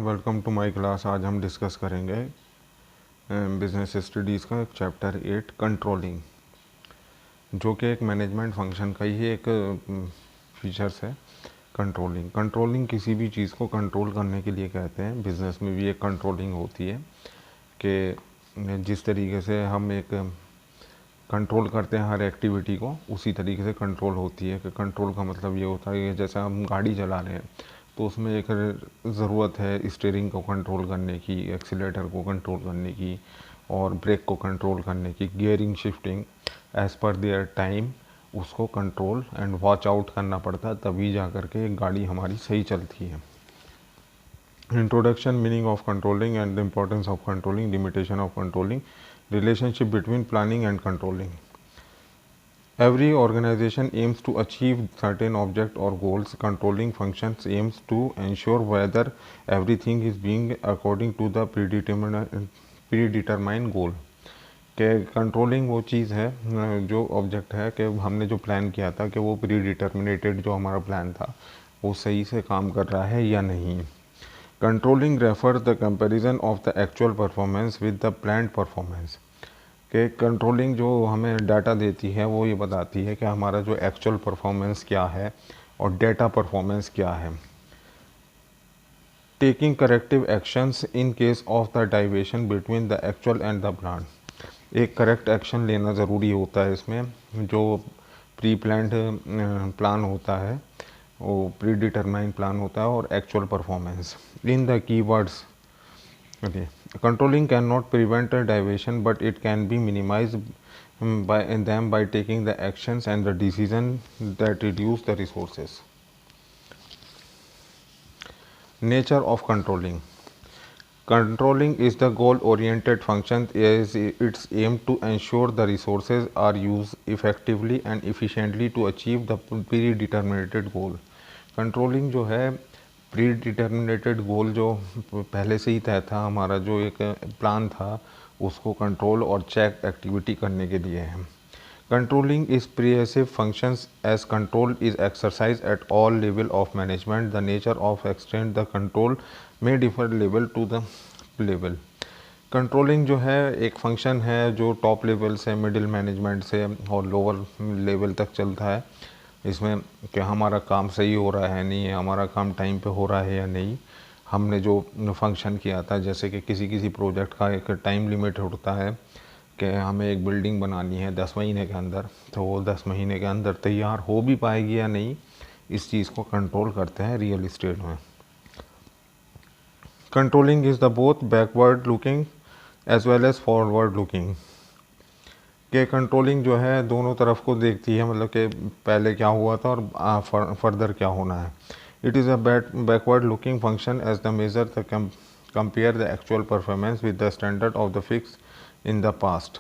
Welcome to my class. आज हम discuss करेंगे बिजनेस स्टडीज़ का चैप्टर 8 कंट्रोलिंग, जो कि एक मैनेजमेंट फंक्शन का ही एक फीचर्स है। कंट्रोलिंग किसी भी चीज़ को कंट्रोल करने के लिए कहते हैं। बिज़नेस में भी एक कंट्रोलिंग होती है कि जिस तरीके से हम एक कंट्रोल करते हैं हर एक्टिविटी को, उसी तरीके से कंट्रोल होती है। कि कंट्रोल का मतलब ये होता है कि जैसे हम गाड़ी चला रहे हैं तो उसमें एक ज़रूरत है स्टीयरिंग को कंट्रोल करने की, एक्सीलेटर को कंट्रोल करने की और ब्रेक को कंट्रोल करने की, gearing shifting as per their time उसको कंट्रोल एंड वॉच आउट करना पड़ता है, तभी जा कर के एक गाड़ी हमारी सही चलती है। Introduction, meaning of controlling and the importance of controlling, limitation of controlling, relationship between planning and controlling. Every organization aims to achieve certain object or goals. Controlling functions aims to ensure whether everything is being according to the predetermined goal. कि controlling वो चीज़ है, जो object है कि हमने जो plan किया था कि वो प्री डिटर्मिनेटेड जो हमारा प्लान था वो सही से काम कर रहा है या नहीं। Controlling refer the comparison of the actual performance with the planned performance. कि कंट्रोलिंग जो हमें डाटा देती है वो ये बताती है कि हमारा जो एक्चुअल परफॉर्मेंस क्या है और डेटा परफॉर्मेंस क्या है। Taking corrective actions in case of the deviation between the actual and the plan. एक करेक्ट एक्शन लेना ज़रूरी होता है इसमें। जो प्री प्लान्ड प्लान होता है वो प्री डिटरमाइंड प्लान होता है और actual performance in the keywords. Okay. Controlling cannot prevent a deviation, but it can be minimized by taking the actions and the decision that reduce the resources. Nature of controlling. Controlling is the goal-oriented function. Its aim to ensure the resources are used effectively and efficiently to achieve the predetermined goal. Controlling जो है pre determinated गोल जो पहले से ही तय था, हमारा जो एक प्लान था उसको कंट्रोल और चेक एक्टिविटी करने के लिए है। Controlling is pervasive functions as control is exercise at all level of management. The nature of extend the control में differ level to the level. Controlling जो है एक फंक्शन है जो टॉप लेवल से, मिडिल मैनेजमेंट से और लोअर लेवल तक चलता है। इसमें कि हमारा काम सही हो रहा है नहीं है, हमारा काम टाइम पे हो रहा है या नहीं, हमने जो फंक्शन किया था, जैसे कि किसी प्रोजेक्ट का एक टाइम लिमिट होता है कि हमें एक बिल्डिंग बनानी है 10 महीने के अंदर, तो वो 10 महीने के अंदर तैयार हो भी पाएगी या नहीं, इस चीज़ को कंट्रोल करते हैं रियल इस्टेट में। Controlling is the both backward looking as well as forward looking. कि कंट्रोलिंग जो है दोनों तरफ को देखती है, मतलब कि पहले क्या हुआ था और फर्दर क्या होना है। It is a backward looking function as the measure the compare the actual performance with the standard of the fix in the past.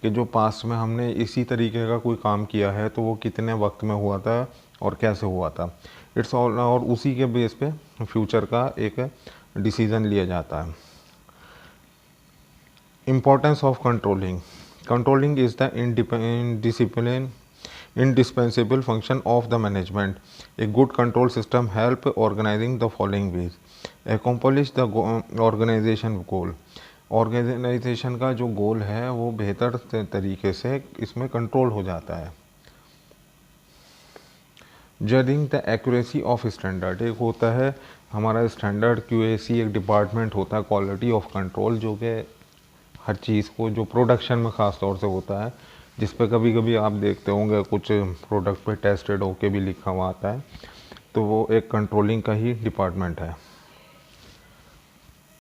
कि जो पास्ट में हमने इसी तरीके का कोई काम किया है तो वो कितने वक्त में हुआ था और कैसे हुआ था। इट्स ऑल, और उसी के बेस पे फ्यूचर का एक डिसीज़न लिया जाता है। Importance of controlling. Controlling is the indispensable function of the management. A good control system help organizing the following ways. Accomplish the organization goal. Organisation का जो गोल है वो बेहतर तरीके से इसमें कंट्रोल हो जाता है। Judging the accuracy of standard. एक होता है हमारा स्टैंडर्ड QAC, एक डिपार्टमेंट होता है क्वालिटी ऑफ कंट्रोल, जो कि हर चीज़ को जो प्रोडक्शन में ख़ास तौर से होता है, जिस पे कभी कभी आप देखते होंगे कुछ प्रोडक्ट पे टेस्टेड होके भी लिखा हुआ आता है, तो वो एक कंट्रोलिंग का ही डिपार्टमेंट है।